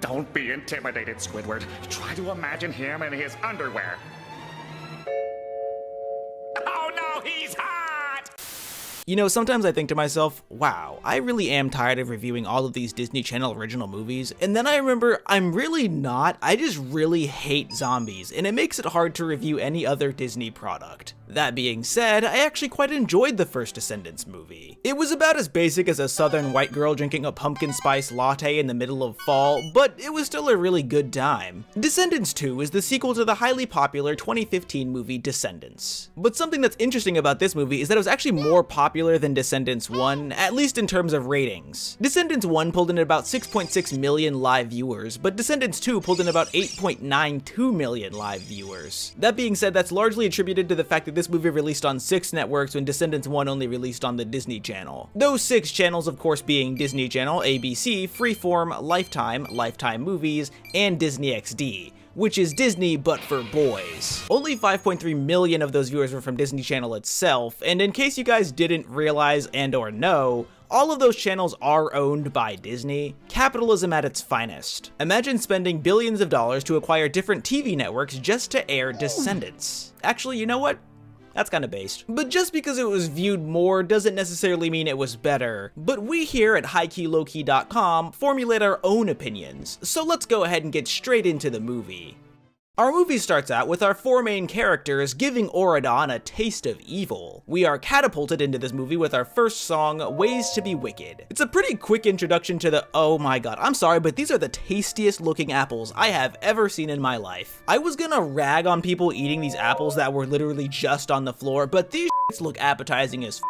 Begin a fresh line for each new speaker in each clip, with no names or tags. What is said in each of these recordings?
Don't be intimidated, Squidward. Try to imagine him in his underwear. Oh no, he's hot!
You know, sometimes I think to myself, wow, I really am tired of reviewing all of these Disney Channel original movies, and then I remember I'm really not. I just really hate zombies, and it makes it hard to review any other Disney product. That being said, I actually quite enjoyed the first Descendants movie. It was about as basic as a southern white girl drinking a pumpkin spice latte in the middle of fall, but it was still a really good time. Descendants 2 is the sequel to the highly popular 2015 movie Descendants. But something that's interesting about this movie is that it was actually more popular than Descendants 1, at least in terms of ratings. Descendants 1 pulled in about 6.6 million live viewers, but Descendants 2 pulled in about 8.92 million live viewers. That being said, that's largely attributed to the fact that this movie released on 6 networks when Descendants 1 only released on the Disney Channel. Those 6 channels, of course, being Disney Channel, ABC, Freeform, Lifetime, Lifetime Movies, and Disney XD, which is Disney but for boys. Only 5.3 million of those viewers were from Disney Channel itself, and in case you guys didn't realize and or know, all of those channels are owned by Disney. Capitalism at its finest. Imagine spending billions of dollars to acquire different TV networks just to air Descendants. Actually, you know what? That's kinda based. But just because it was viewed more doesn't necessarily mean it was better. But we here at HighKeyLowKey.com formulate our own opinions, so let's go ahead and get straight into the movie. Our movie starts out with our 4 main characters giving Auradon a taste of evil. We are catapulted into this movie with our first song, Ways to be Wicked. It's a pretty quick introduction to the, oh my god, I'm sorry, but these are the tastiest looking apples I have ever seen in my life. I was gonna rag on people eating these apples that were literally just on the floor, but these shits look appetizing as f.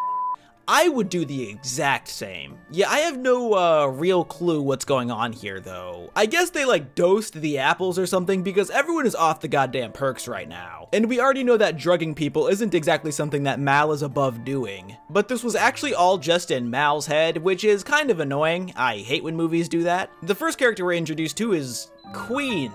I would do the exact same. Yeah, I have no real clue what's going on here though. I guess they like dosed the apples or something because everyone is off the goddamn perks right now. And we already know that drugging people isn't exactly something that Mal is above doing. But this was actually all just in Mal's head, which is kind of annoying. I hate when movies do that. The first character we're introduced to is Queen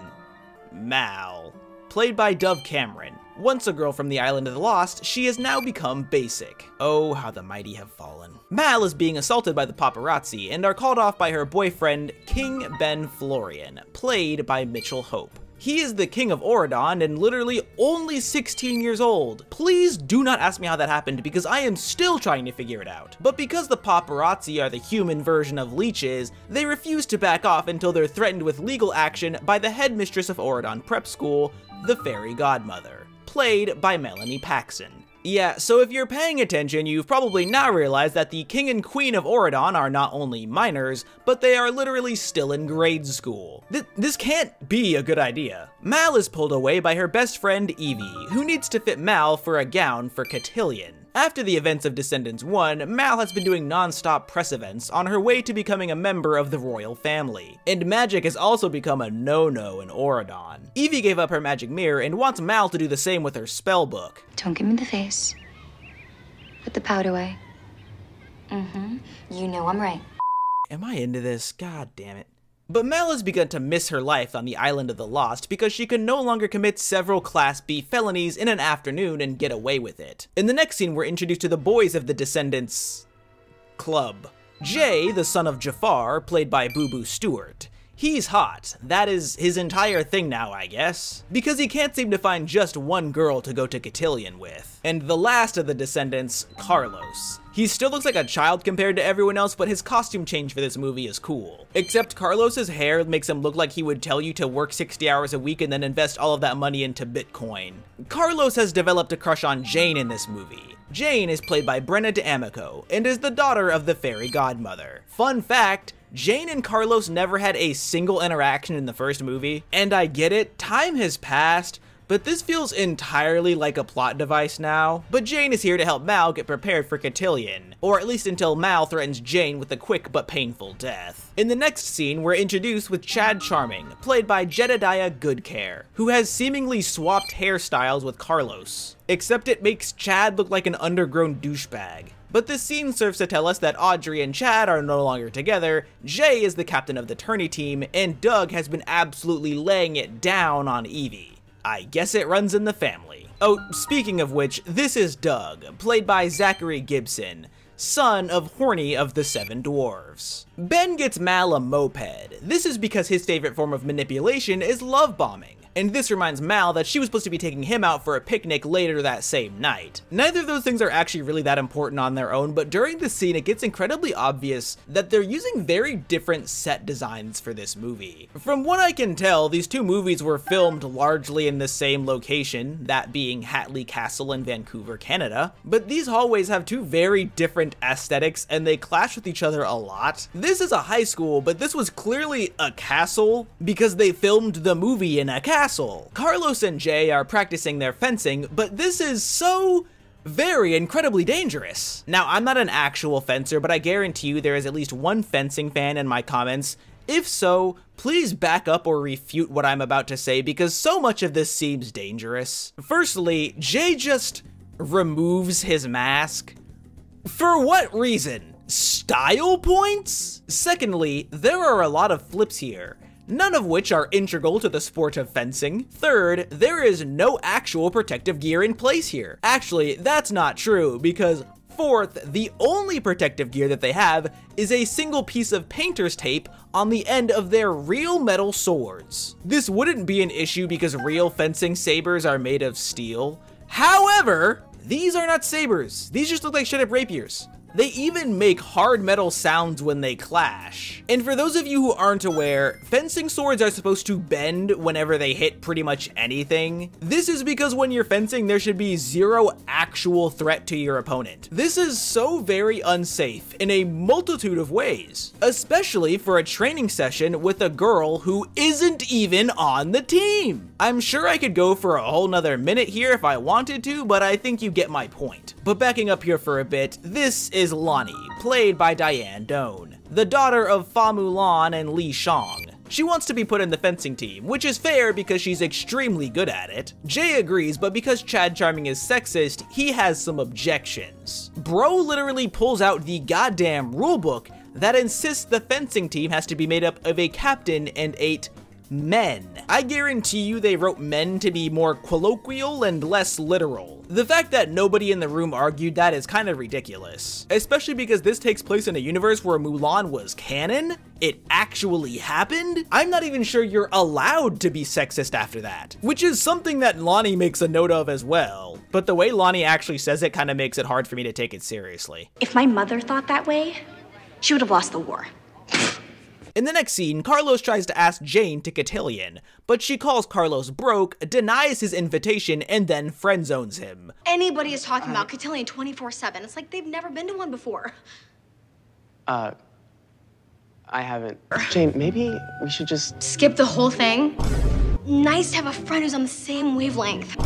Mal, played by Dove Cameron. Once a girl from the Island of the Lost, she has now become basic. Oh, how the mighty have fallen. Mal is being assaulted by the paparazzi and are called off by her boyfriend, King Ben Florian, played by Mitchell Hope. He is the king of Auradon and literally only 16 years old. Please do not ask me how that happened because I am still trying to figure it out. But because the paparazzi are the human version of leeches, they refuse to back off until they're threatened with legal action by the headmistress of Auradon Prep School, the Fairy Godmother, played by Melanie Paxson. Yeah, so if you're paying attention, you've probably now realized that the king and queen of Auradon are not only minors, but they are literally still in grade school. This can't be a good idea. Mal is pulled away by her best friend Evie, who needs to fit Mal for a gown for Cotillion. After the events of Descendants 1, Mal has been doing non-stop press events on her way to becoming a member of the royal family. And magic has also become a no-no in Auradon. Evie gave up her magic mirror and wants Mal to do the same with her spell book.
Don't give me the face. Put the pout away. You know I'm right.
Am I into this? God damn it. But Mal has begun to miss her life on the Island of the Lost because she can no longer commit several Class B felonies in an afternoon and get away with it. In the next scene, we're introduced to the boys of the Descendants Club. Jay, the son of Jafar, played by Boo Boo Stewart. He's hot. That is his entire thing now, I guess. Because he can't seem to find just one girl to go to Cotillion with. And the last of the Descendants, Carlos. He still looks like a child compared to everyone else, but his costume change for this movie is cool. Except Carlos's hair makes him look like he would tell you to work 60 hours a week and then invest all of that money into Bitcoin. Carlos has developed a crush on Jane in this movie. Jane is played by Brenna D'Amico and is the daughter of the Fairy Godmother. Fun fact, Jane and Carlos never had a single interaction in the first movie. And I get it, time has passed, but this feels entirely like a plot device now. But Jane is here to help Mal get prepared for Cotillion, or at least until Mal threatens Jane with a quick but painful death. In the next scene, we're introduced with Chad Charming, played by Jedediah Goodcare, who has seemingly swapped hairstyles with Carlos. Except it makes Chad look like an undergrown douchebag. But this scene serves to tell us that Audrey and Chad are no longer together, Jay is the captain of the tourney team, and Doug has been absolutely laying it down on Evie. I guess it runs in the family. Oh, speaking of which, this is Doug, played by Zachary Gibson. son of Horny of the Seven Dwarves. Ben gets Mal a moped. This is because his favorite form of manipulation is love bombing. And this reminds Mal that she was supposed to be taking him out for a picnic later that same night. Neither of those things are actually really that important on their own, but during the scene it gets incredibly obvious that they're using very different set designs for this movie. From what I can tell, these two movies were filmed largely in the same location, that being Hatley Castle in Vancouver, Canada, but these hallways have two very different aesthetics and they clash with each other a lot. This is a high school, but this was clearly a castle because they filmed the movie in a castle. Carlos and Jay are practicing their fencing, but this is so very incredibly dangerous. Now, I'm not an actual fencer, but I guarantee you there is at least one fencing fan in my comments. If so, please back up or refute what I'm about to say because so much of this seems dangerous. Firstly, Jay just removes his mask. For what reason? Style points? Secondly, there are a lot of flips here, none of which are integral to the sport of fencing. Third, there is no actual protective gear in place here. Actually, that's not true, because fourth, the only protective gear that they have is a single piece of painter's tape on the end of their real metal swords. This wouldn't be an issue because real fencing sabers are made of steel. However, these are not sabers. These just look like straight up rapiers. They even make hard metal sounds when they clash. And for those of you who aren't aware, fencing swords are supposed to bend whenever they hit pretty much anything. This is because when you're fencing, there should be zero actual threat to your opponent. This is so very unsafe in a multitude of ways, especially for a training session with a girl who isn't even on the team. I'm sure I could go for a whole nother minute here if I wanted to, but I think you get my point. But backing up here for a bit, this is Lonnie, played by Diane Doan, the daughter of Fa Mulan and Li Shang. She wants to be put in the fencing team, which is fair because she's extremely good at it. Jay agrees, but because Chad Charming is sexist, he has some objections. Bro literally pulls out the goddamn rulebook that insists the fencing team has to be made up of a captain and 8 men. I guarantee you they wrote men to be more colloquial and less literal. The fact that nobody in the room argued that is kind of ridiculous, especially because this takes place in a universe where Mulan was canon. It actually happened. I'm not even sure you're allowed to be sexist after that, which is something that Lonnie makes a note of as well. But the way Lonnie actually says it kind of makes it hard for me to take it seriously.
If my mother thought that way, she would have lost the war.
In the next scene, Carlos tries to ask Jane to cotillion, but she calls Carlos broke, denies his invitation, and then friend-zones him.
Anybody is talking about cotillion 24/7. It's like they've never been to one before.
I haven't. Jane, maybe we should just
skip the whole thing. Nice to have a friend who's on the same wavelength.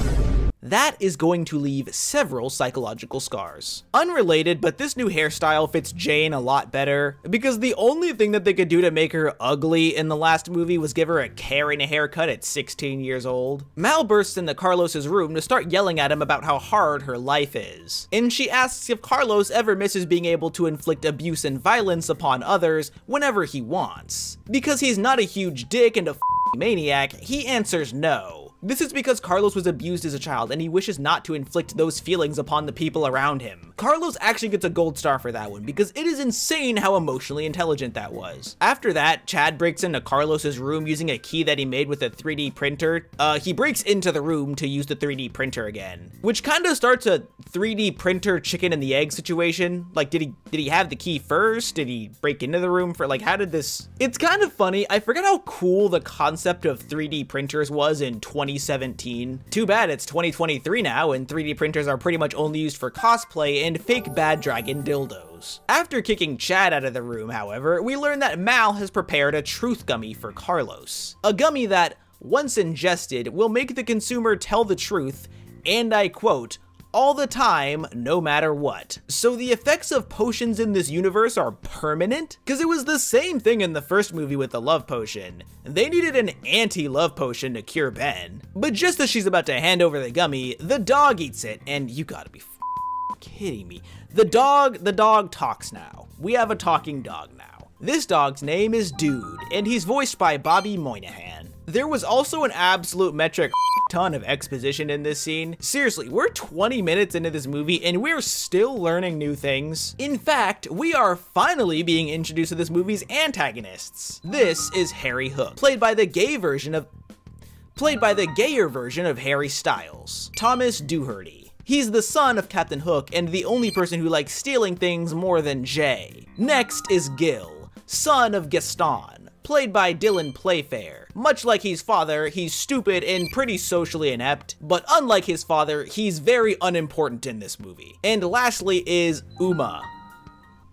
That is going to leave several psychological scars. Unrelated, but this new hairstyle fits Jane a lot better, because the only thing that they could do to make her ugly in the last movie was give her a Karen haircut at 16 years old. Mal bursts into Carlos's room to start yelling at him about how hard her life is, and she asks if Carlos ever misses being able to inflict abuse and violence upon others whenever he wants. Because he's not a huge dick and a maniac, he answers no. This is because Carlos was abused as a child and he wishes not to inflict those feelings upon the people around him. Carlos actually gets a gold star for that one because it is insane how emotionally intelligent that was. After that, Chad breaks into Carlos's room using a key that he made with a 3D printer. He breaks into the room to use the 3D printer again, which kind of starts a 3D printer chicken and the egg situation. Like, did he have the key first? Did he break into the room for, like, how did this? It's kind of funny. I forget how cool the concept of 3D printers was in 2017. Too bad it's 2023 now and 3D printers are pretty much only used for cosplay and fake bad dragon dildos. After kicking Chad out of the room, however, we learn that Mal has prepared a truth gummy for Carlos. A gummy that, once ingested, will make the consumer tell the truth, and I quote, all the time, no matter what. So the effects of potions in this universe are permanent? Because it was the same thing in the first movie with the love potion. They needed an anti-love potion to cure Ben. But just as she's about to hand over the gummy, the dog eats it, and you gotta be kidding me. The dog talks now. We have a talking dog now. This dog's name is Dude, and he's voiced by Bobby Moynihan. There was also an absolute metric ton of exposition in this scene. Seriously, we're 20 minutes into this movie and we're still learning new things. In fact, we are finally being introduced to this movie's antagonists. This is Harry Hook, played by the gayer version of Harry Styles, Thomas Doherty. He's the son of Captain Hook and the only person who likes stealing things more than Jay. Next is Gil, son of Gaston, played by Dylan Playfair. Much like his father, he's stupid and pretty socially inept, but unlike his father, he's very unimportant in this movie. And lastly is Uma.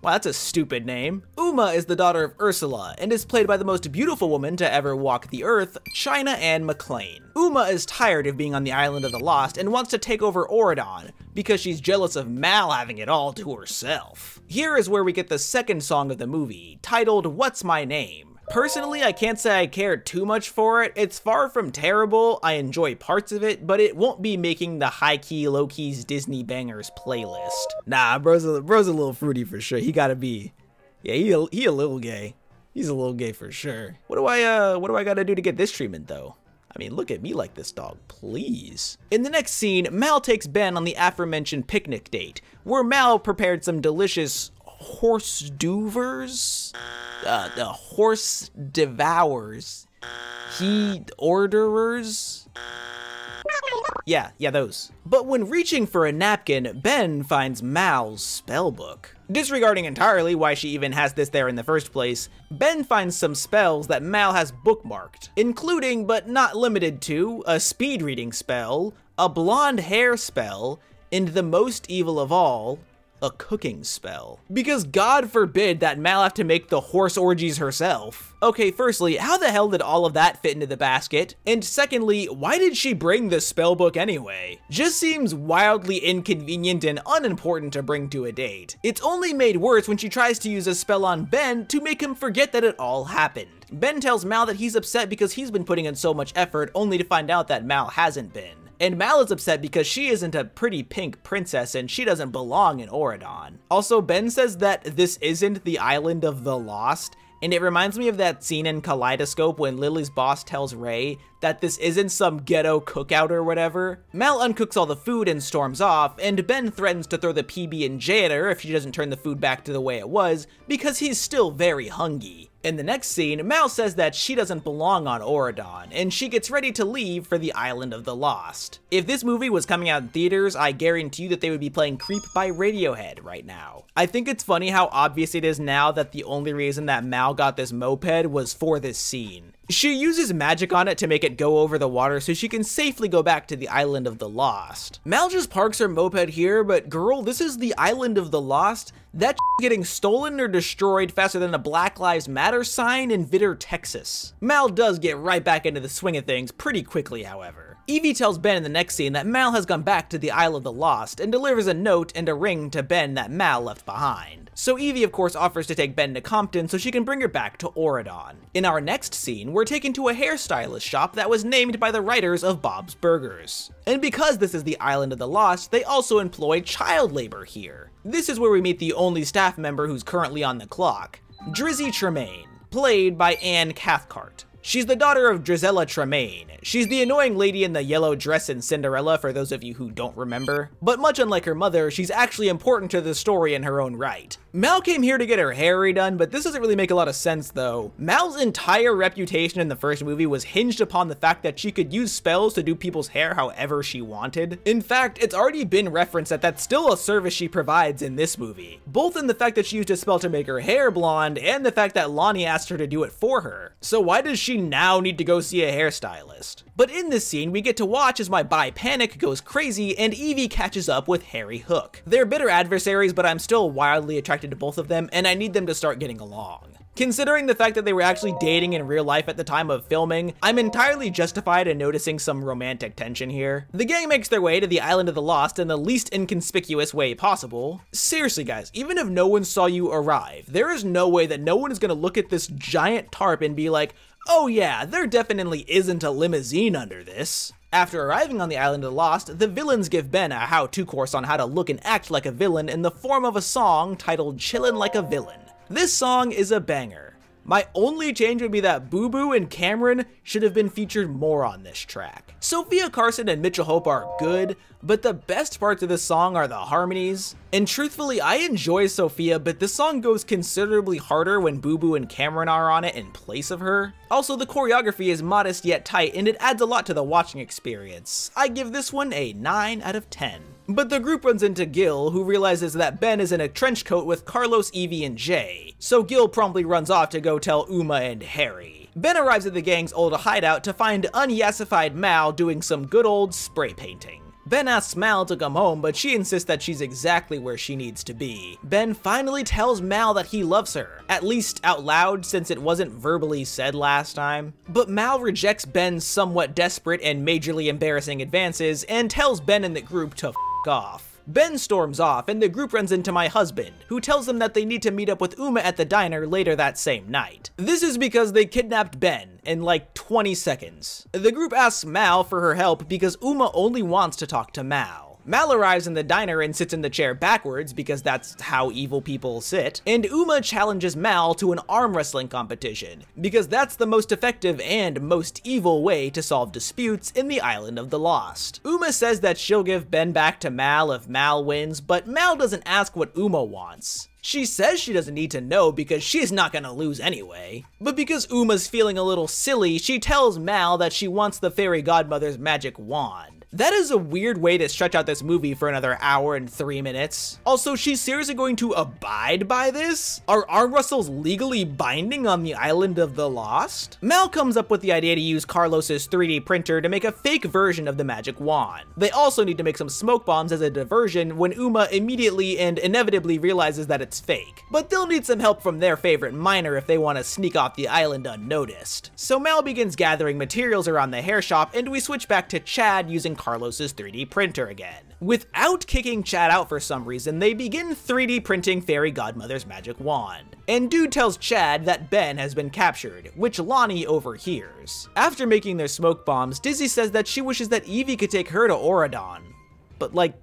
Wow, that's a stupid name. Uma is the daughter of Ursula and is played by the most beautiful woman to ever walk the earth, China Anne McClain. Uma is tired of being on the island of the lost and wants to take over Auradon because she's jealous of Mal having it all to herself. Here is where we get the second song of the movie, titled What's My Name? Personally, I can't say I care too much for it. It's far from terrible, I enjoy parts of it, but it won't be making the high-key, low-keys Disney bangers playlist. Nah, bro's a little fruity for sure. He gotta be, yeah, he a little gay. He's a little gay for sure. What do I gotta do to get this treatment though? I mean, look at me like this, dog, please. In the next scene, Mal takes Ben on the aforementioned picnic date, where Mal prepared some delicious horse duvers? The horse devours. He orderers? Yeah, those. But when reaching for a napkin, Ben finds Mal's spellbook. Disregarding entirely why she even has this there in the first place, Ben finds some spells that Mal has bookmarked, including but not limited to a speed reading spell, a blonde hair spell, and the most evil of all, a cooking spell. Because God forbid that Mal have to make the horse orgies herself. Okay, firstly, how the hell did all of that fit into the basket? And secondly, why did she bring the spellbook anyway? Just seems wildly inconvenient and unimportant to bring to a date. It's only made worse when she tries to use a spell on Ben to make him forget that it all happened. Ben tells Mal that he's upset because he's been putting in so much effort only to find out that Mal hasn't been. And Mal is upset because she isn't a pretty pink princess and she doesn't belong in Auradon. Also, Ben says that this isn't the island of the lost, and it reminds me of that scene in Kaleidoscope when Lily's boss tells Ray that this isn't some ghetto cookout or whatever. Mal uncooks all the food and storms off, and Ben threatens to throw the PB&J at her if she doesn't turn the food back to the way it was, because he's still very hungry. In the next scene, Mal says that she doesn't belong on Auradon, and she gets ready to leave for the Island of the Lost. If this movie was coming out in theaters, I guarantee you that they would be playing Creep by Radiohead right now. I think it's funny how obvious it is now that the only reason that Mal got this moped was for this scene. She uses magic on it to make it go over the water so she can safely go back to the Island of the Lost. Mal just parks her moped here, but girl, this is the Island of the Lost? That getting stolen or destroyed faster than a Black Lives Matter sign in Vitter, Texas. Mal does get right back into the swing of things pretty quickly, however. Evie tells Ben in the next scene that Mal has gone back to the Isle of the Lost and delivers a note and a ring to Ben that Mal left behind. So Evie of course offers to take Ben to Compton so she can bring her back to Auradon. In our next scene, we're taken to a hairstylist shop that was named by the writers of Bob's Burgers. And because this is the Island of the Lost, they also employ child labor here. This is where we meet the only staff member who's currently on the clock, Drizzy Tremaine, played by Anne Cathcart. She's the daughter of Drizella Tremaine. She's the annoying lady in the yellow dress in Cinderella for those of you who don't remember. But much unlike her mother, she's actually important to the story in her own right. Mal came here to get her hair redone, but this doesn't really make a lot of sense though. Mal's entire reputation in the first movie was hinged upon the fact that she could use spells to do people's hair however she wanted. In fact, it's already been referenced that that's still a service she provides in this movie. Both in the fact that she used a spell to make her hair blonde and the fact that Lonnie asked her to do it for her. So why does she now need to go see a hairstylist? But in this scene, we get to watch as my bi Panic goes crazy and Evie catches up with Harry Hook. They're bitter adversaries, but I'm still wildly attracted to both of them and I need them to start getting along. Considering the fact that they were actually dating in real life at the time of filming, I'm entirely justified in noticing some romantic tension here. The gang makes their way to the Island of the Lost in the least inconspicuous way possible. Seriously guys, even if no one saw you arrive, there is no way that no one is gonna look at this giant tarp and be like, oh yeah, there definitely isn't a limousine under this. After arriving on the Island of the Lost, the villains give Ben a how-to course on how to look and act like a villain in the form of a song titled Chillin' Like a Villain. This song is a banger. My only change would be that Boo Boo and Cameron should have been featured more on this track. Sophia Carson and Mitchell Hope are good, but the best parts of this song are the harmonies. And truthfully, I enjoy Sophia, but this song goes considerably harder when Boo Boo and Cameron are on it in place of her. Also, the choreography is modest yet tight, and it adds a lot to the watching experience. I give this one a 9 out of 10. But the group runs into Gil, who realizes that Ben is in a trench coat with Carlos, Evie, and Jay. So Gil promptly runs off to go tell Uma and Harry. Ben arrives at the gang's old hideout to find unyassified Mal doing some good old spray painting. Ben asks Mal to come home, but she insists that she's exactly where she needs to be. Ben finally tells Mal that he loves her, at least out loud since it wasn't verbally said last time. But Mal rejects Ben's somewhat desperate and majorly embarrassing advances and tells Ben and the group to f*** off. Ben storms off, and the group runs into my husband, who tells them that they need to meet up with Uma at the diner later that same night. This is because they kidnapped Ben in like 20 seconds. The group asks Mal for her help because Uma only wants to talk to Mal. Mal arrives in the diner and sits in the chair backwards because that's how evil people sit, and Uma challenges Mal to an arm wrestling competition because that's the most effective and most evil way to solve disputes in the Island of the Lost. Uma says that she'll give Ben back to Mal if Mal wins, but Mal doesn't ask what Uma wants. She says she doesn't need to know because she's not gonna lose anyway. But because Uma's feeling a little silly, she tells Mal that she wants the fairy godmother's magic wand. That is a weird way to stretch out this movie for another hour and 3 minutes. Also, she's seriously going to abide by this? Are arm wrestles legally binding on the Island of the Lost? Mal comes up with the idea to use Carlos's 3D printer to make a fake version of the magic wand. They also need to make some smoke bombs as a diversion when Uma immediately and inevitably realizes that it's fake. But they'll need some help from their favorite miner if they want to sneak off the island unnoticed. So Mal begins gathering materials around the hair shop, and we switch back to Chad using Carlos's 3D printer again. Without kicking Chad out for some reason, they begin 3D printing Fairy Godmother's magic wand. And Dude tells Chad that Ben has been captured, which Lonnie overhears. After making their smoke bombs, Dizzy says that she wishes that Evie could take her to Auradon. But like,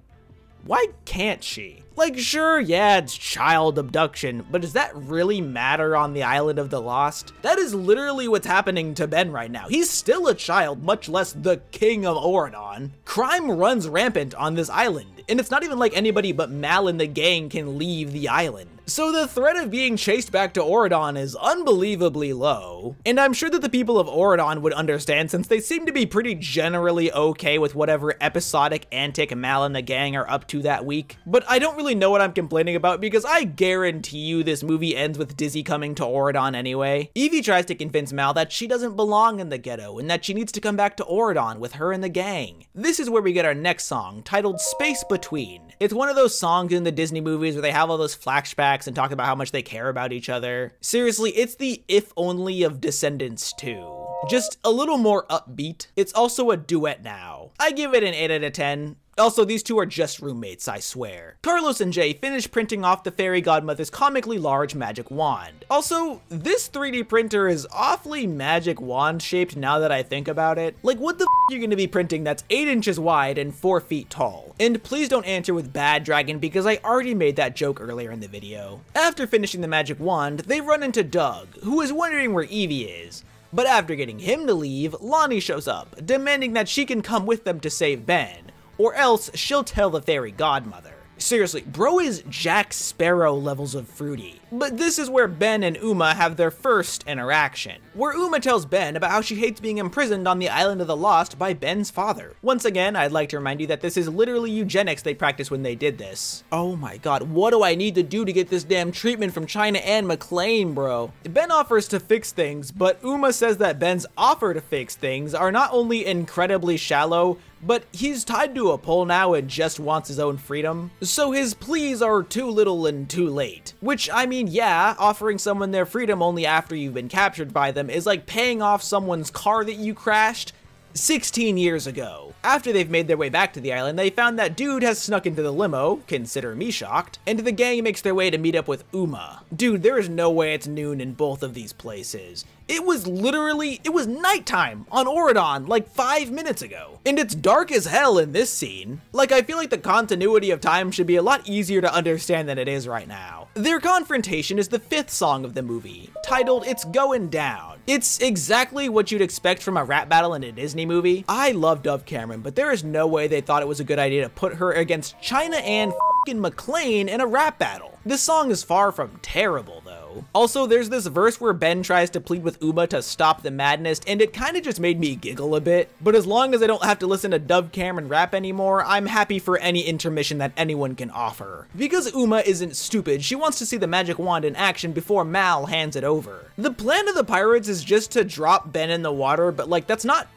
why can't she? Like, sure, yeah, it's child abduction, but does that really matter on the Island of the Lost? That is literally what's happening to Ben right now. He's still a child, much less the king of Auradon. Crime runs rampant on this island, and it's not even like anybody but Mal and the gang can leave the island. So the threat of being chased back to Auradon is unbelievably low, and I'm sure that the people of Auradon would understand since they seem to be pretty generally okay with whatever episodic antic Mal and the gang are up to that week. But I don't really know what I'm complaining about because I guarantee you this movie ends with Dizzy coming to Auradon anyway. Evie tries to convince Mal that she doesn't belong in the ghetto and that she needs to come back to Auradon with her and the gang. This is where we get our next song, titled Space Between. It's one of those songs in the Disney movies where they have all those flashbacks and talk about how much they care about each other. Seriously, it's the If Only of Descendants 2. Just a little more upbeat. It's also a duet now. I give it an 8 out of 10. Also, these two are just roommates, I swear. Carlos and Jay finish printing off the fairy godmother's comically large magic wand. Also, this 3D printer is awfully magic wand shaped now that I think about it. Like, what the f are you gonna be printing that's 8 inches wide and 4 feet tall? And please don't answer with bad dragon because I already made that joke earlier in the video. After finishing the magic wand, they run into Doug, who is wondering where Evie is. But after getting him to leave, Lonnie shows up, demanding that she can come with them to save Ben, or else she'll tell the fairy godmother. Seriously, bro is Jack Sparrow levels of fruity. But this is where Ben and Uma have their first interaction, where Uma tells Ben about how she hates being imprisoned on the Island of the Lost by Ben's father. Once again, I'd like to remind you that this is literally eugenics they practiced when they did this. Oh my god, what do I need to do to get this damn treatment from China Anne McClain, bro? Ben offers to fix things, but Uma says that Ben's offer to fix things are not only incredibly shallow, but he's tied to a pole now and just wants his own freedom. So his pleas are too little and too late. Which, I mean, yeah, offering someone their freedom only after you've been captured by them is like paying off someone's car that you crashed. 16 years ago. After they've made their way back to the island, they found that dude has snuck into the limo, consider me shocked, and the gang makes their way to meet up with Uma. Dude, there is no way it's noon in both of these places. It was nighttime on Auradon like 5 minutes ago. And it's dark as hell in this scene. Like, I feel like the continuity of time should be a lot easier to understand than it is right now. Their confrontation is the 5th song of the movie, titled It's Going Down. It's exactly what you'd expect from a rap battle in a Disney movie. I love Dove Cameron, but there is no way they thought it was a good idea to put her against China and f***ing McClane in a rap battle. This song is far from terrible though. Also, there's this verse where Ben tries to plead with Uma to stop the madness, and it kinda just made me giggle a bit. But as long as I don't have to listen to Dove Cameron rap anymore, I'm happy for any intermission that anyone can offer. Because Uma isn't stupid, she wants to see the magic wand in action before Mal hands it over. The plan of the pirates is just to drop Ben in the water, but like it's not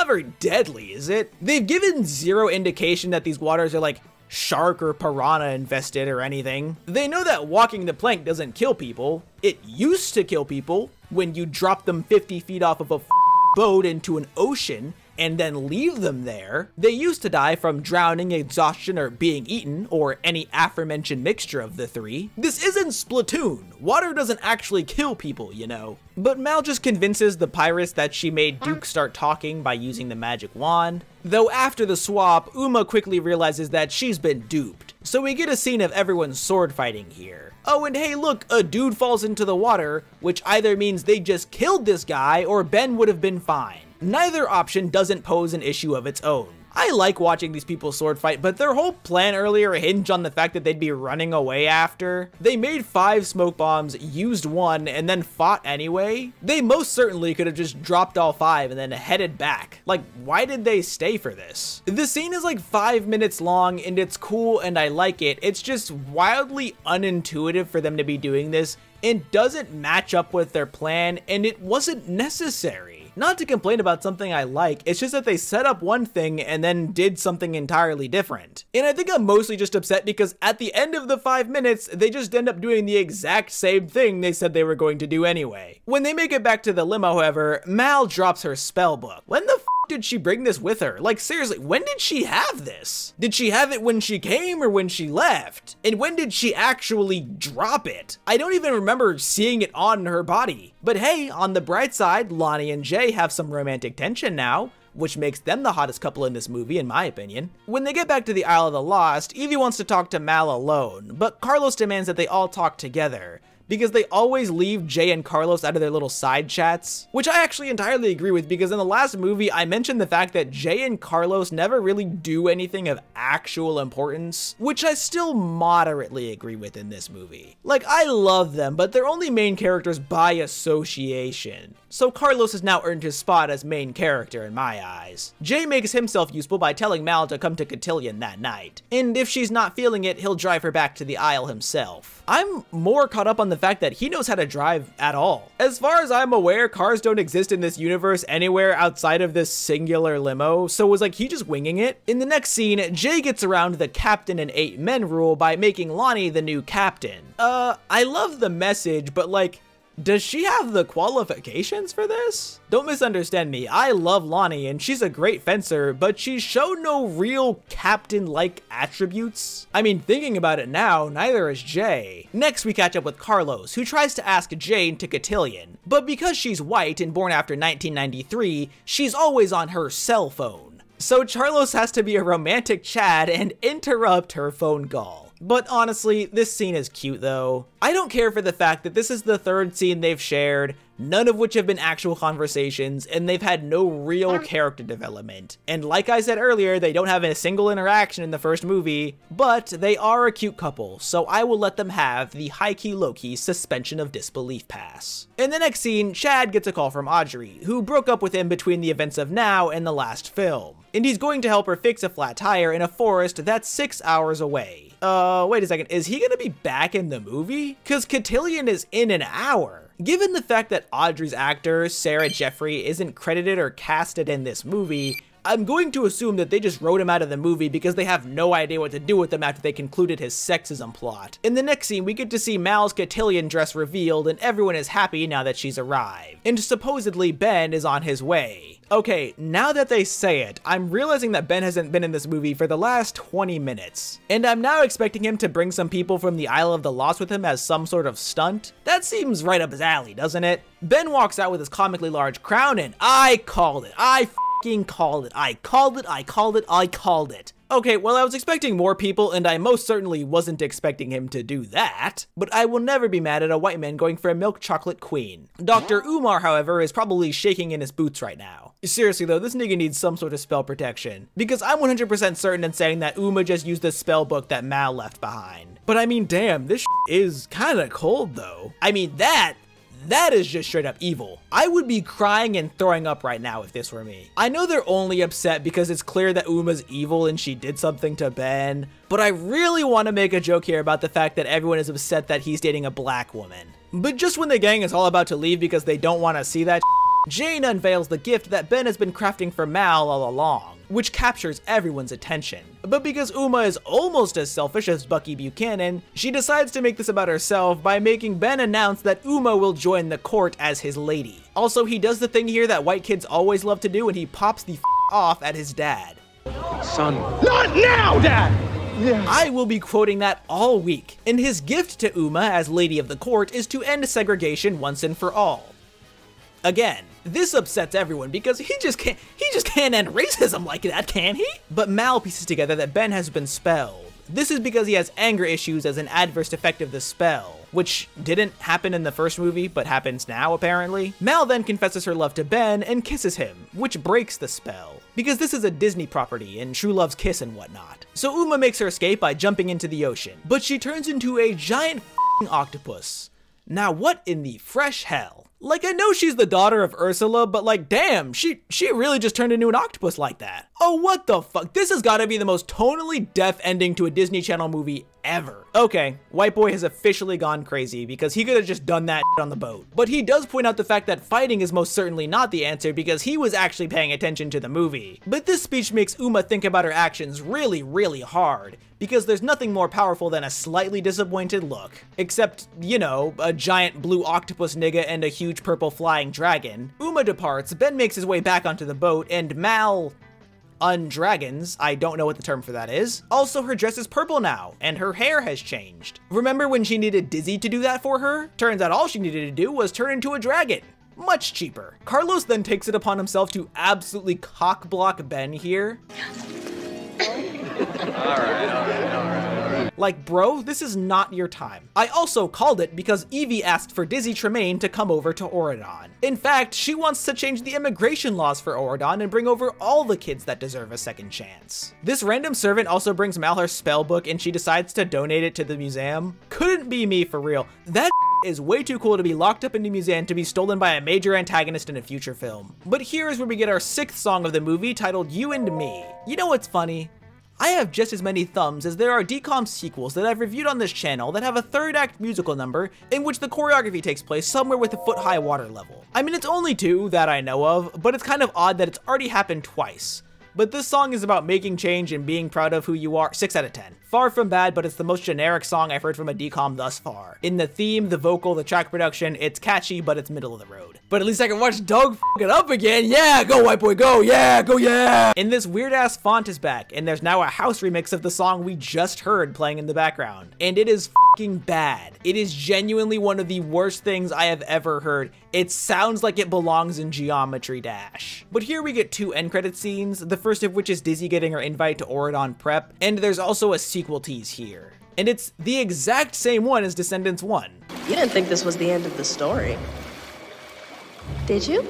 very deadly, is it? They've given zero indication that these waters are like shark or piranha infested or anything. They know that walking the plank doesn't kill people. It used to kill people when you drop them 50 feet off of a boat into an ocean and then leave them there. They used to die from drowning, exhaustion, or being eaten, or any aforementioned mixture of the three. This isn't Splatoon. Water doesn't actually kill people, you know. But Mal just convinces the pirates that she made Duke start talking by using the magic wand. Though after the swap, Uma quickly realizes that she's been duped. So we get a scene of everyone sword fighting here. Oh, and hey look, a dude falls into the water, which either means they just killed this guy or Ben would have been fine. Neither option doesn't pose an issue of its own. I like watching these people sword fight, but their whole plan earlier hinged on the fact that they'd be running away after. They made 5 smoke bombs, used 1, and then fought anyway. They most certainly could have just dropped all 5 and then headed back. Like, why did they stay for this? The scene is like 5 minutes long and it's cool and I like it. It's just wildly unintuitive for them to be doing this and doesn't match up with their plan, and it wasn't necessary. Not to complain about something I like, it's just that they set up one thing and then did something entirely different. And I think I'm mostly just upset because at the end of the 5 minutes, they just end up doing the exact same thing they said they were going to do anyway. When they make it back to the limo, however, Mal drops her spell book. When the f did she bring this with her? Like seriously, when did she have this? Did she have it when she came or when she left? And when did she actually drop it? I don't even remember seeing it on her body. But hey, on the bright side, Lonnie and Jay have some romantic tension now, which makes them the hottest couple in this movie, in my opinion. When they get back to the Isle of the Lost, Evie wants to talk to Mal alone, but Carlos demands that they all talk together, because they always leave Jay and Carlos out of their little side chats, which I actually entirely agree with, because in the last movie, I mentioned the fact that Jay and Carlos never really do anything of actual importance, which I still moderately agree with in this movie. Like, I love them, but they're only main characters by association. So Carlos has now earned his spot as main character in my eyes. Jay makes himself useful by telling Mal to come to Cotillion that night, and if she's not feeling it, he'll drive her back to the Isle himself. I'm more caught up on the fact that he knows how to drive at all. As far as I'm aware, cars don't exist in this universe anywhere outside of this singular limo, so was like he just winging it? In the next scene, Jay gets around the captain and 8 men rule by making Lonnie the new captain. I love the message, but like, does she have the qualifications for this? Don't misunderstand me, I love Lonnie and she's a great fencer, but she's shown no real captain-like attributes. I mean, thinking about it now, neither is Jay. Next, we catch up with Carlos, who tries to ask Jane to Cotillion, but because she's white and born after 1993, she's always on her cell phone. So Carlos has to be a romantic Chad and interrupt her phone call. But honestly, this scene is cute though. I don't care for the fact that this is the 3rd scene they've shared, none of which have been actual conversations, and they've had no real character development. And like I said earlier, they don't have a single interaction in the first movie, but they are a cute couple, so I will let them have the high-key low-key suspension of disbelief pass. In the next scene, Chad gets a call from Audrey, who broke up with him between the events of Now and the last film, and he's going to help her fix a flat tire in a forest that's 6 hours away. Wait a second, is he gonna be back in the movie? Cause Cotillion is in an hour. Given the fact that Audrey's actor, Sarah Jeffrey, isn't credited or casted in this movie, I'm going to assume that they just wrote him out of the movie because they have no idea what to do with him after they concluded his sexism plot. In the next scene, we get to see Mal's Cotillion dress revealed and everyone is happy now that she's arrived. And supposedly Ben is on his way. Okay, now that they say it, I'm realizing that Ben hasn't been in this movie for the last 20 minutes. And I'm now expecting him to bring some people from the Isle of the Lost with him as some sort of stunt. That seems right up his alley, doesn't it? Ben walks out with his comically large crown and I called it. I f***ing called it. I called it. I called it. I called it. Okay, well, I was expecting more people, and I most certainly wasn't expecting him to do that, but I will never be mad at a white man going for a milk chocolate queen. Dr. Umar, however, is probably shaking in his boots right now. Seriously though, this nigga needs some sort of spell protection, because I'm 100% certain in saying that Uma just used the spell book that Mal left behind. But I mean, damn, this is kinda cold though. I mean, that is just straight up evil. I would be crying and throwing up right now if this were me. I know they're only upset because it's clear that Uma's evil and she did something to Ben, but I really want to make a joke here about the fact that everyone is upset that he's dating a black woman. But just when the gang is all about to leave because they don't want to see that, Jane unveils the gift that Ben has been crafting for Mal all along, which captures everyone's attention. But because Uma is almost as selfish as Bucky Buchanan, she decides to make this about herself by making Ben announce that Uma will join the court as his lady. Also, he does the thing here that white kids always love to do, and he pops the off at his dad.
Son.
Not now, Dad!
Yeah. I will be quoting that all week. And his gift to Uma as lady of the court is to end segregation once and for all. Again, this upsets everyone because he just can't end racism like that, can he? But Mal pieces together that Ben has been spelled. This is because he has anger issues as an adverse effect of the spell, which didn't happen in the first movie, but happens now apparently. Mal then confesses her love to Ben and kisses him, which breaks the spell, because this is a Disney property and true love's kiss and whatnot. So Uma makes her escape by jumping into the ocean, but she turns into a giant octopus. Now what in the fresh hell? Like, I know she's the daughter of Ursula, but like, damn, she really just turned into an octopus like that. Oh, what the fuck? This has gotta be the most tonally deaf ending to a Disney Channel movie ever. Okay, white boy has officially gone crazy because he could have just done that on the boat. But he does point out the fact that fighting is most certainly not the answer because he was actually paying attention to the movie. But this speech makes Uma think about her actions really, really hard, because there's nothing more powerful than a slightly disappointed look. Except, you know, a giant blue octopus nigga and a huge purple flying dragon. Uma departs, Ben makes his way back onto the boat, and Mal undragons, I don't know what the term for that is. Also, her dress is purple now, and her hair has changed. Remember when she needed Dizzy to do that for her? Turns out all she needed to do was turn into a dragon. Much cheaper. Carlos then takes it upon himself to absolutely cockblock Ben here. Alright. Like, bro, this is not your time. I also called it because Evie asked for Dizzy Tremaine to come over to Auradon. In fact, she wants to change the immigration laws for Auradon and bring over all the kids that deserve a second chance. This random servant also brings Mal her spell book and she decides to donate it to the museum. Couldn't be me for real. That is way too cool to be locked up in the museum to be stolen by a major antagonist in a future film. But here is where we get our 6th song of the movie titled You and Me. You know what's funny? I have just as many thumbs as there are DCOM sequels that I've reviewed on this channel that have a 3rd act musical number in which the choreography takes place somewhere with a foot-high water level. I mean, it's only 2 that I know of, but it's kind of odd that it's already happened twice. But this song is about making change and being proud of who you are. 6 out of 10. Far from bad, but it's the most generic song I've heard from a DCOM thus far. In the theme, the vocal, the track production, it's catchy, but it's middle of the road. But at least I can watch Doug f it up again. Yeah, go white boy, go. Yeah, go yeah. And this weird ass font is back, and there's now a house remix of the song we just heard playing in the background. And it is fucking bad. It is genuinely one of the worst things I have ever heard. It sounds like it belongs in Geometry Dash. But here we get 2 end credit scenes, the first of which is Dizzy getting her invite to Auradon Prep, and there's also a sequel tease here. And it's the exact same one as Descendants 1.
You didn't think this was the end of the story, did you?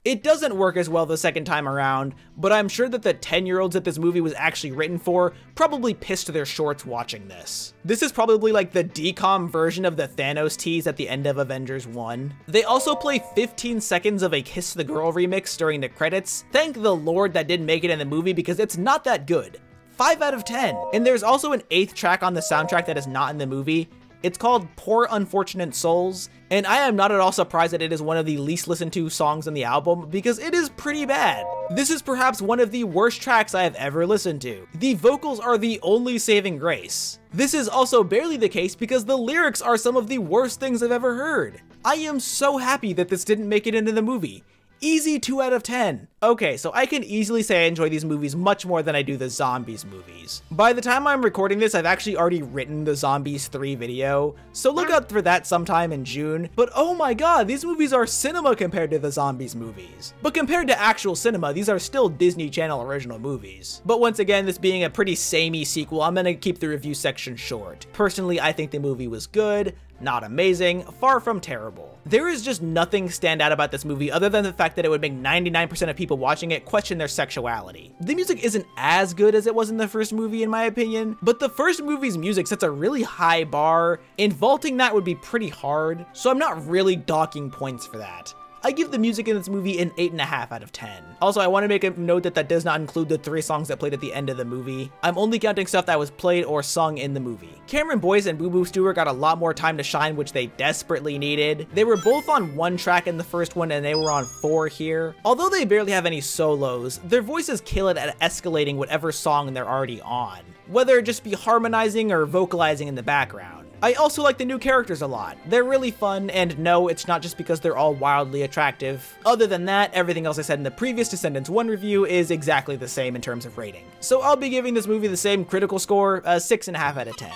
It doesn't work as well the second time around, but I'm sure that the 10-year-olds that this movie was actually written for probably pissed their shorts watching this. This is probably like the DCOM version of the Thanos tease at the end of Avengers 1. They also play 15 seconds of a Kiss the Girl remix during the credits. Thank the Lord that didn't make it in the movie because it's not that good. 5 out of 10. And there's also an 8th track on the soundtrack that is not in the movie. It's called Poor Unfortunate Souls, and I am not at all surprised that it is one of the least listened to songs on the album because it is pretty bad. This is perhaps one of the worst tracks I have ever listened to. The vocals are the only saving grace. This is also barely the case because the lyrics are some of the worst things I've ever heard. I am so happy that this didn't make it into the movie. Easy 2 out of 10. Okay, so I can easily say I enjoy these movies much more than I do the Zombies movies. By the time I'm recording this, I've actually already written the Zombies 3 video, so look out for that sometime in June. But oh my god, these movies are cinema compared to the Zombies movies. But compared to actual cinema, these are still Disney Channel original movies. But once again, this being a pretty samey sequel, I'm gonna keep the review section short. Personally, I think the movie was good, not amazing, far from terrible. There is just nothing stand out about this movie other than the fact that it would make 99% of people watching it question their sexuality. The music isn't as good as it was in the first movie in my opinion, but the first movie's music sets a really high bar, and vaulting that would be pretty hard, so I'm not really docking points for that. I give the music in this movie an 8.5 out of 10. Also, I want to make a note that that does not include the 3 songs that played at the end of the movie. I'm only counting stuff that was played or sung in the movie. Cameron Boyce and Boo Boo Stewart got a lot more time to shine, which they desperately needed. They were both on 1 track in the first one and they were on 4 here. Although they barely have any solos, their voices kill it at escalating whatever song they're already on, whether it just be harmonizing or vocalizing in the background. I also like the new characters a lot. They're really fun, and no, it's not just because they're all wildly attractive. Other than that, everything else I said in the previous Descendants 1 review is exactly the same in terms of rating. So I'll be giving this movie the same critical score, a 6.5 out of 10.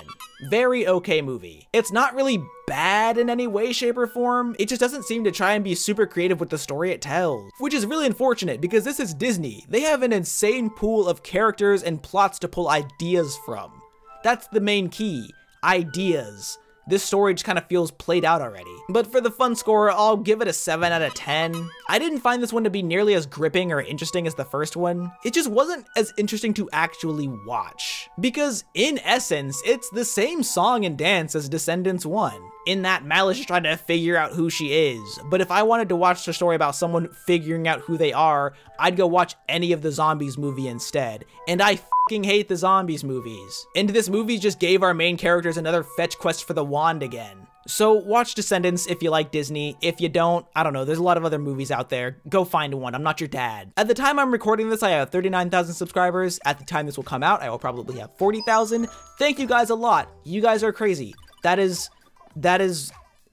Very okay movie. It's not really bad in any way, shape, or form. It just doesn't seem to try and be super creative with the story it tells, which is really unfortunate because this is Disney. They have an insane pool of characters and plots to pull ideas from. That's the main key. Ideas. This story just kind of feels played out already. But for the fun score, I'll give it a 7 out of 10. I didn't find this one to be nearly as gripping or interesting as the first one. It just wasn't as interesting to actually watch. Because in essence, it's the same song and dance as Descendants 1. In that Malice is trying to figure out who she is. But if I wanted to watch the story about someone figuring out who they are, I'd go watch any of the Zombies movie instead. And I fucking hate the Zombies movies. And this movie just gave our main characters another fetch quest for the wand again. So watch Descendants if you like Disney. If you don't, I don't know, there's a lot of other movies out there. Go find one, I'm not your dad. At the time I'm recording this, I have 39,000 subscribers. At the time this will come out, I will probably have 40,000. Thank you guys a lot. You guys are crazy.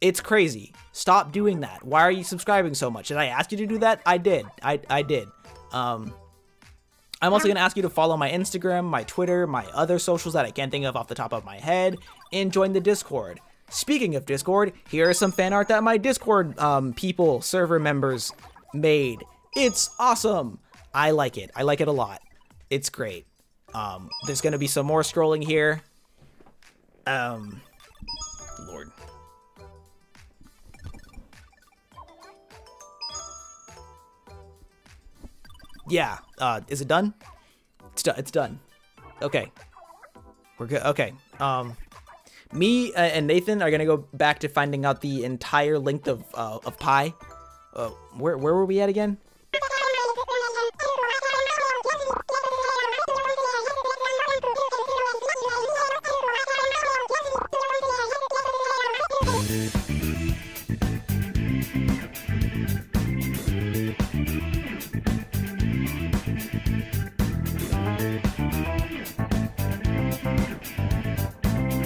It's crazy. Stop doing that. Why are you subscribing so much? Did I ask you to do that? I did. I did. I'm also going to ask you to follow my Instagram, my Twitter, my other socials that I can't think of off the top of my head, and join the Discord. Speaking of Discord, here is some fan art that my Discord server members made. It's awesome. I like it. I like it a lot. It's great. There's going to be some more scrolling here. Lord. Yeah, is it done? It's done. Okay. We're good. Okay. Me and Nathan are gonna go back to finding out the entire length of Pi. Where were we at again?